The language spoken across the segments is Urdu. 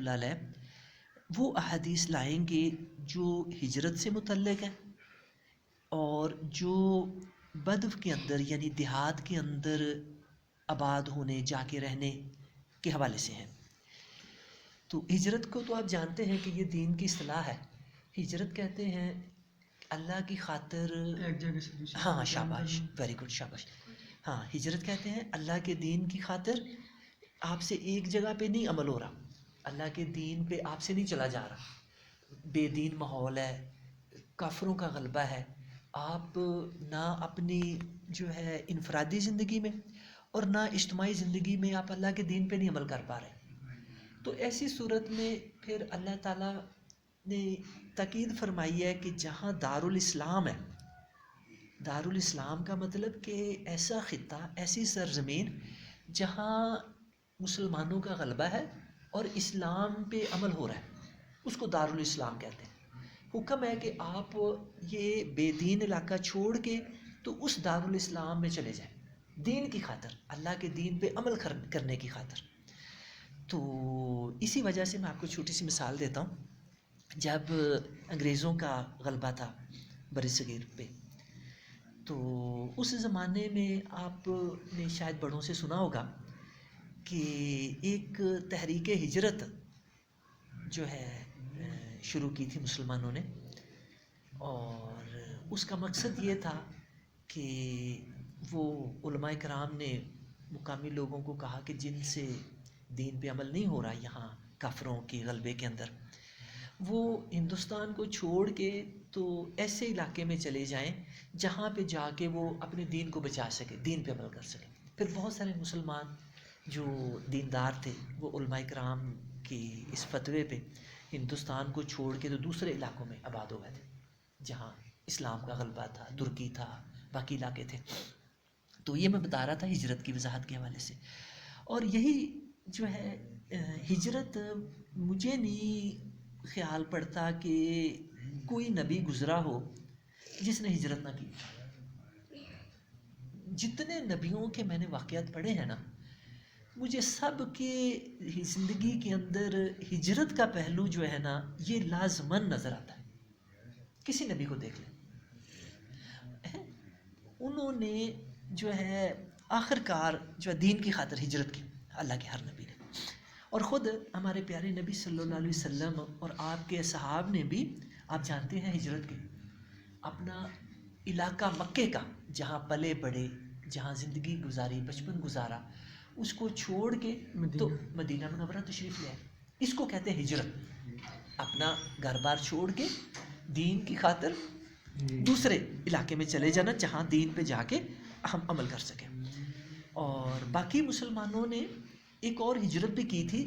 اللہ علیہ وہ احادیث لائیں گے جو ہجرت سے متعلق ہیں اور جو بدو کے اندر یعنی دیہات کے اندر آباد ہونے جا کے رہنے کے حوالے سے ہیں. تو ہجرت کو تو آپ جانتے ہیں کہ یہ دین کی اصطلاح ہے. ہجرت کہتے ہیں اللہ کی خاطر. ایک جگہ سے دوسری ہاں جگہ شاباش، جانا. ویری گڈ، شاباش. ہاں ہجرت کہتے ہیں اللہ کے دین کی خاطر آپ سے ایک جگہ پہ نہیں عمل ہو رہا، اللہ کے دین پہ آپ سے نہیں چلا جا رہا، بے دین ماحول ہے، کافروں کا غلبہ ہے، آپ نہ اپنی جو ہے انفرادی زندگی میں اور نہ اجتماعی زندگی میں آپ اللہ کے دین پہ نہیں عمل کر پا رہے. تو ایسی صورت میں پھر اللہ تعالیٰ نے تاکید فرمائی ہے کہ جہاں دارالاسلام ہے، دارالاسلام کا مطلب کہ ایسا خطہ، ایسی سرزمین جہاں مسلمانوں کا غلبہ ہے اور اسلام پہ عمل ہو رہا ہے، اس کو دارالاسلام کہتے ہیں. حکم ہے کہ آپ یہ بے دین علاقہ چھوڑ کے تو اس دارالاسلام میں چلے جائیں دین کی خاطر، اللہ کے دین پہ عمل کرنے کی خاطر. تو اسی وجہ سے میں آپ کو چھوٹی سی مثال دیتا ہوں. جب انگریزوں کا غلبہ تھا بر صغیر پہ، تو اس زمانے میں آپ نے شاید بڑوں سے سنا ہوگا کہ ایک تحریک ہجرت جو ہے شروع کی تھی مسلمانوں نے، اور اس کا مقصد یہ تھا کہ وہ علماء کرام نے مقامی لوگوں کو کہا کہ جن سے دین پہ عمل نہیں ہو رہا یہاں کافروں کے غلبے کے اندر، وہ ہندوستان کو چھوڑ کے تو ایسے علاقے میں چلے جائیں جہاں پہ جا کے وہ اپنے دین کو بچا سکے، دین پہ عمل کر سکے. پھر بہت سارے مسلمان جو دیندار تھے وہ علماء کرام کی اس فتوے پہ ہندوستان کو چھوڑ کے تو دوسرے علاقوں میں آباد ہو گئے تھے جہاں اسلام کا غلبہ تھا، ترکی تھا، باقی علاقے تھے. تو یہ میں بتا رہا تھا ہجرت کی وضاحت کے حوالے سے. اور یہی جو ہے ہجرت، مجھے نہیں خیال پڑتا کہ کوئی نبی گزرا ہو جس نے ہجرت نہ کی. جتنے نبیوں کے میں نے واقعات پڑھے ہیں نا، مجھے سب کے زندگی کے اندر ہجرت کا پہلو جو ہے نا یہ لازماً نظر آتا ہے. کسی نبی کو دیکھ لیں، انہوں نے جو ہے آخر کار جو ہے دین کی خاطر ہجرت کی، اللہ کے ہر نبی نے. اور خود ہمارے پیارے نبی صلی اللہ علیہ وسلم اور آپ کے صحاب نے بھی، آپ جانتے ہیں ہجرت کی، اپنا علاقہ مکے کا جہاں پلے بڑے، جہاں زندگی گزاری، بچپن گزارا، اس کو چھوڑ کے تو مدینہ منورہ تشریف لے آئے. اس کو کہتے ہیں ہجرت، اپنا گھر بار چھوڑ کے دین کی خاطر دوسرے علاقے میں چلے جانا جہاں دین پہ جا کے ہم عمل کر سکیں. اور باقی مسلمانوں نے ایک اور ہجرت بھی کی تھی،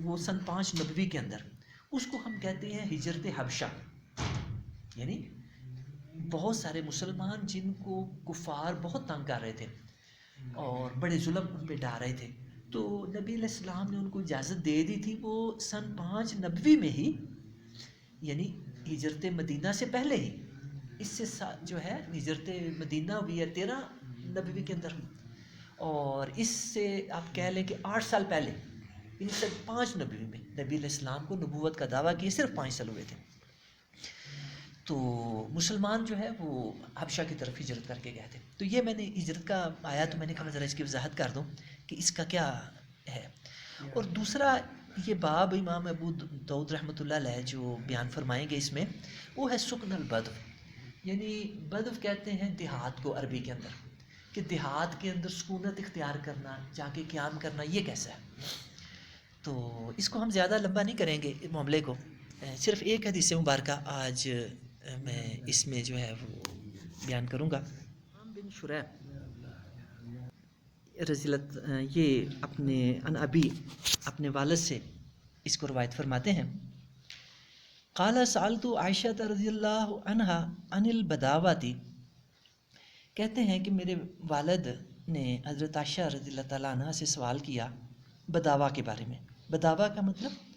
وہ سن 5 نبوی کے اندر، اس کو ہم کہتے ہیں ہجرت حبشہ. یعنی بہت سارے مسلمان جن کو کفار بہت تنگ کر رہے تھے اور بڑے ظلم ان پہ ڈال رہے تھے، تو نبی علیہ السلام نے ان کو اجازت دے دی تھی. وہ سن 5 نبوی میں ہی، یعنی ہجرت مدینہ سے پہلے ہی، اس سے جو ہے ہجرت مدینہ ہوئی ہے 13 نبوی کے اندر، اور اس سے آپ کہہ لیں کہ 8 سال پہلے، ان سے 5 نبوی میں نبی علیہ السلام کو نبوت کا دعویٰ کیے صرف 5 سال ہوئے تھے. تو مسلمان جو ہے وہ حبشہ کی طرف ہجرت کر کے گئے تھے. تو یہ میں نے ہجرت کا آیا تو میں نے کہا ذرا اس کی وضاحت کر دوں کہ اس کا کیا ہے. اور دوسرا یہ باب امام ابو داؤد رحمۃ اللہ علیہ جو بیان فرمائیں گے اس میں، وہ ہے سکن البدو. یعنی بدو کہتے ہیں دیہات کو عربی کے اندر، کہ دیہات کے اندر سکونت اختیار کرنا، جا کے قیام کرنا، یہ کیسا ہے. تو اس کو ہم زیادہ لمبا نہیں کریں گے اس معاملے کو، صرف ایک حدیث مبارکہ آج میں اس میں جو ہے وہ بیان کروں گا. بن شریح رضی اللہ یہ اپنے ان ابی اپنے والد سے اس کو روایت فرماتے ہیں. قال سألت عائشہ رضی اللہ عنہا عن البداوتی، کہتے ہیں کہ میرے والد نے حضرت عائشہ رضی اللہ تعالیٰ عنہ سے سوال کیا بداوا کے بارے میں. بداوا کا مطلب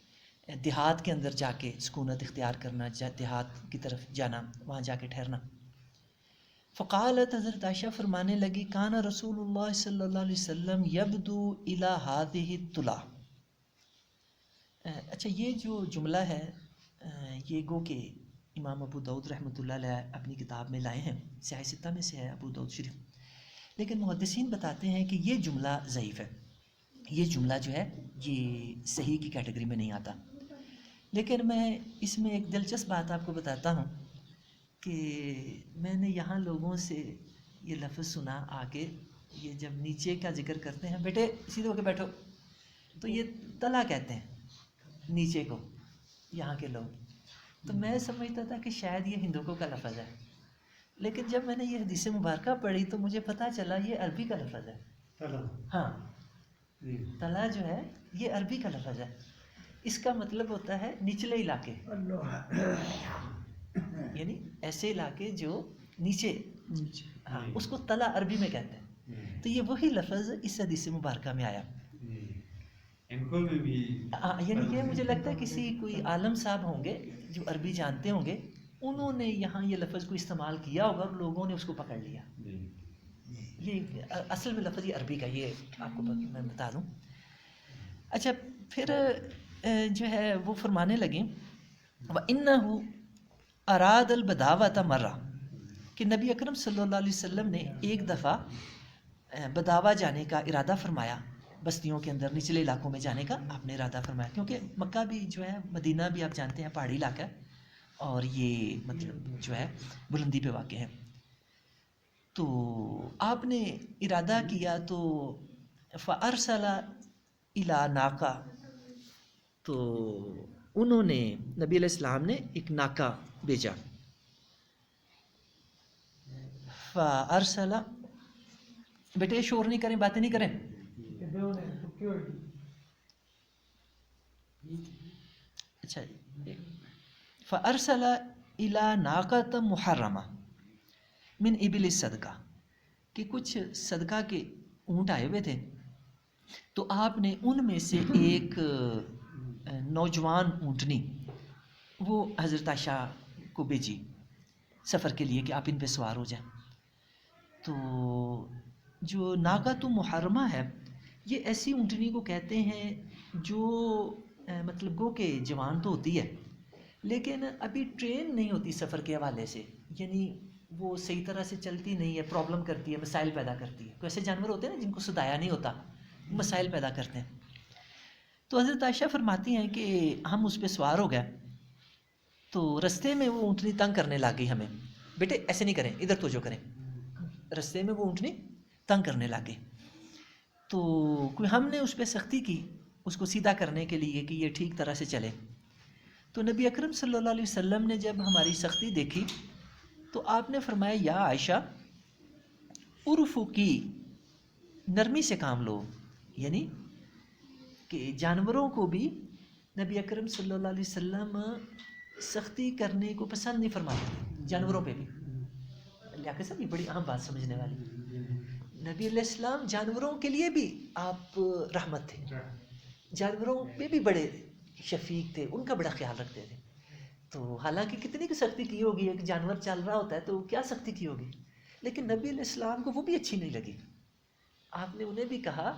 دیہات کے اندر جا کے سکونت اختیار کرنا، دیہات کی طرف جانا، وہاں جا کے ٹھہرنا. فقالت، حضرت عائشہ فرمانے لگی، کان رسول اللہ صلی اللہ علیہ وسلم یبدو الی ہذہ الطلا، اچھا یہ جو جملہ ہے یہ گو کہ امام ابو داؤد رحمۃ اللہ علیہ اپنی کتاب میں لائے ہیں، سیاہ ستہ میں سے ہے ابو داؤد شریف، لیکن محدثین بتاتے ہیں کہ یہ جملہ ضعیف ہے، یہ جملہ جو ہے یہ صحیح کی کیٹیگری میں نہیں آتا۔ لیکن میں اس میں ایک دلچسپ بات آپ کو بتاتا ہوں کہ میں نے یہاں لوگوں سے یہ لفظ سنا آ کے، یہ جب نیچے کا ذکر کرتے ہیں بیٹے سیدھے ہو کے بیٹھو، تو یہ تلا کہتے ہیں نیچے کو یہاں کے لوگ، تو میں سمجھتا تھا کہ شاید یہ ہندوکوں کا لفظ ہے، لیکن جب میں نے یہ حدیث مبارکہ پڑھی تو مجھے پتہ چلا یہ عربی کا لفظ ہے۔ ہاں تلا جو ہے یہ عربی کا لفظ ہے، اس کا مطلب ہوتا ہے نچلے علاقے، یعنی ایسے علاقے جو نیچے، ہاں اس کو تلا عربی میں کہتے ہیں، تو یہ وہی لفظ اس حدیث مبارکہ میں آیا۔ یعنی کہ مجھے لگتا ہے کسی کوئی عالم صاحب ہوں گے جو عربی جانتے ہوں گے، انہوں نے یہاں یہ لفظ کو استعمال کیا ہوگا اور لوگوں نے اس کو پکڑ لیا۔ یہ اصل میں لفظ یہ عربی کا، یہ آپ کو میں بتا دوں۔ اچھا پھر جو ہے وہ فرمانے لگیں وَإِنَّهُ أَرَادَ الْبَدَاوَةَ مَرَّةً کہ نبی اکرم صلی اللہ علیہ وسلم نے ایک دفعہ بداوا جانے کا ارادہ فرمایا، بستیوں کے اندر نچلے علاقوں میں جانے کا آپ نے ارادہ فرمایا، کیونکہ مکہ بھی جو ہے، مدینہ بھی آپ جانتے ہیں پہاڑی علاقہ ہے اور یہ مطلب جو ہے بلندی پہ واقع ہے۔ تو آپ نے ارادہ کیا تو فَأَرْسَلَ إِلَى نَاقَةٍ تو انہوں نے نبی علیہ السلام نے ایک ناکہ بھیجا، فَأَرْسَلَ بیٹے شور نہیں کریں، باتیں نہیں کریں، اچھا فَأَرْسَلَ إِلَى نَاقَةٍ مُحَرَّمَةٍ مِنْ إِبِلِ الصَّدْقَةِ کہ کچھ صدقہ کے اونٹ آئے ہوئے تھے، تو آپ نے ان میں سے ایک نوجوان اونٹنی وہ حضرت عائشہ کو بھیجی سفر کے لیے کہ آپ ان پہ سوار ہو جائیں۔ تو جو ناقۃ محرمہ ہے یہ ایسی اونٹنی کو کہتے ہیں جو مطلب گو کہ جوان تو ہوتی ہے لیکن ابھی ٹرین نہیں ہوتی سفر کے حوالے سے، یعنی وہ صحیح طرح سے چلتی نہیں ہے، پرابلم کرتی ہے، مسائل پیدا کرتی ہے، تو ایسے جانور ہوتے ہیں نا جن کو سدایا نہیں ہوتا، مسائل پیدا کرتے ہیں۔ تو حضرت عائشہ فرماتی ہیں کہ ہم اس پہ سوار ہو گئے تو رستے میں وہ اونٹنی تنگ کرنے لگ گئی ہمیں، بیٹے ایسے نہیں کریں، ادھر توجہ کریں، رستے میں وہ اونٹنی تنگ کرنے لگ گئی، تو کوئی ہم نے اس پہ سختی کی اس کو سیدھا کرنے کے لیے کہ یہ ٹھیک طرح سے چلے، تو نبی اکرم صلی اللہ علیہ وسلم نے جب ہماری سختی دیکھی تو آپ نے فرمایا یا عائشہ عرفو کی نرمی سے کام لو، یعنی کہ جانوروں کو بھی نبی اکرم صلی اللہ علیہ وسلم سختی کرنے کو پسند نہیں فرماتے، جانوروں پہ بھی۔ لیاقت صاحب یہ بڑی اہم بات سمجھنے والی، نبی علیہ السلام جانوروں کے لیے بھی آپ رحمت تھے، جانوروں پہ بھی بڑے شفیق تھے، ان کا بڑا خیال رکھتے تھے، تو حالانکہ کتنی کی سختی کی ہوگی، ایک جانور چل رہا ہوتا ہے تو کیا سختی کی ہوگی، لیکن نبی علیہ السلام کو وہ بھی اچھی نہیں لگی، آپ نے انہیں بھی کہا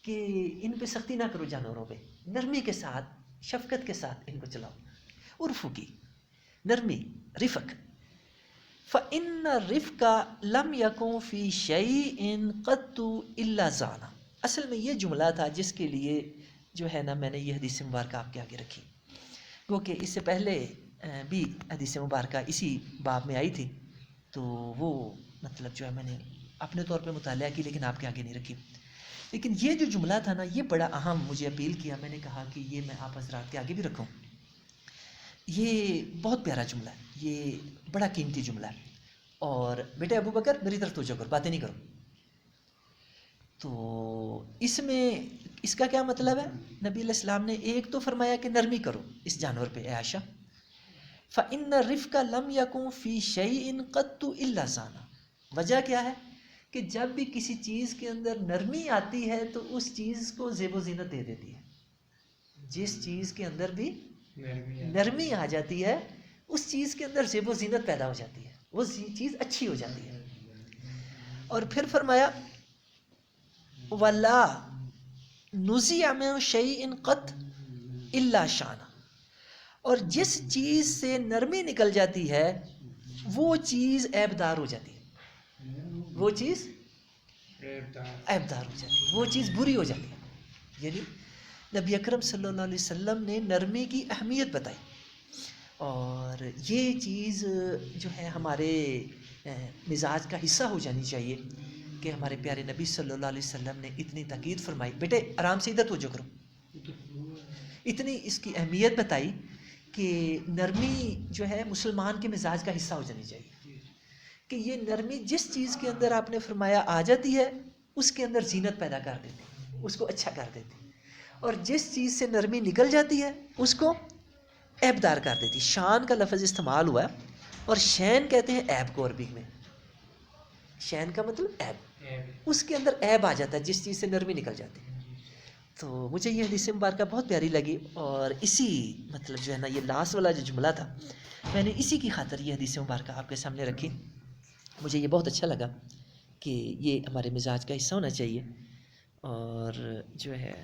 کہ ان پہ سختی نہ کرو، جانوروں پہ نرمی کے ساتھ شفقت کے ساتھ ان کو چلاؤ، عرفو کی نرمی، رفق۔ فَإِنَّ الرِّفْقَ لَمْ يَكُنْ فِي شَيْءٍ قَطُّ إِلَّا زَانَ، اصل میں یہ جملہ تھا جس کے لیے جو ہے نا میں نے یہ حدیث مبارکہ آپ کے آگے رکھی، کیونکہ اس سے پہلے بھی حدیث مبارکہ اسی باب میں آئی تھی، تو وہ مطلب جو ہے میں نے اپنے طور پہ مطالعہ کی لیکن آپ کے آگے نہیں رکھی، لیکن یہ جو جملہ تھا نا یہ بڑا اہم مجھے اپیل کیا، میں نے کہا کہ یہ میں آپ حضرات کے آگے بھی رکھوں، یہ بہت پیارا جملہ ہے، یہ بڑا قیمتی جملہ ہے، اور بیٹے ابو بکر میری طرف توجہ کرو، باتیں نہیں کرو۔ تو اس میں اس کا کیا مطلب ہے، نبی علیہ السلام نے ایک تو فرمایا کہ نرمی کرو اس جانور پہ اے عائشہ، فَإِنَّ الرِّفْقَ لَمْ يَكُنْ فِي شَيْءٍ قَطُّ إِلَّا زَانَ، وجہ کیا ہے کہ جب بھی کسی چیز کے اندر نرمی آتی ہے تو اس چیز کو زیب و زینت دے دیتی ہے، جس چیز کے اندر بھی نرمی آ جاتی ہے اس چیز کے اندر زیب و زینت پیدا ہو جاتی ہے، وہ چیز اچھی ہو جاتی ہے۔ اور پھر فرمایا وَلَا نُزِعَ مِنْ شَيْءٍ قَطْ، الا شانا، اور جس چیز سے نرمی نکل جاتی ہے وہ چیز عیب دار ہو جاتی ہے، وہ چیز عیب دار ہو جاتی ہے، وہ چیز بری ہو جاتی ہے۔ یعنی نبی اکرم صلی اللہ علیہ وسلم نے نرمی کی اہمیت بتائی، اور یہ چیز جو ہے ہمارے مزاج کا حصہ ہو جانی چاہیے کہ ہمارے پیارے نبی صلی اللہ علیہ وسلم نے اتنی تاکید فرمائی، بیٹے آرام سے ادھر توجہ کرو، اتنی اس کی اہمیت بتائی کہ نرمی جو ہے مسلمان کے مزاج کا حصہ ہو جانی چاہیے، کہ یہ نرمی جس چیز کے اندر آپ نے فرمایا آ جاتی ہے اس کے اندر زینت پیدا کر دیتی، اس کو اچھا کر دیتی، اور جس چیز سے نرمی نکل جاتی ہے اس کو عیب دار کر دیتی۔ شان کا لفظ استعمال ہوا ہے، اور شین کہتے ہیں عیب کو عربی میں، شین کا مطلب عیب، اس کے اندر عیب آ جاتا ہے جس چیز سے نرمی نکل جاتی ہے۔ تو مجھے یہ حدیث مبارکہ بہت پیاری لگی، اور اسی مطلب جو ہے نا یہ لاسٹ والا جو جملہ تھا میں نے اسی کی خاطر یہ حدیث مبارکہ آپ کے سامنے رکھی۔ مجھے یہ بہت اچھا لگا کہ یہ ہمارے مزاج کا حصہ ہونا چاہیے، اور جو ہے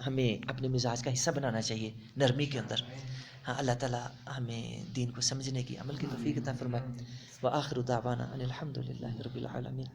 ہمیں اپنے مزاج کا حصہ بنانا چاہیے نرمی کے اندر۔ ہاں، اللہ تعالیٰ ہمیں دین کو سمجھنے کی، عمل کی توفیق عطا فرمائے۔ وآخر دعوانا ان الحمد للہ رب العالمین۔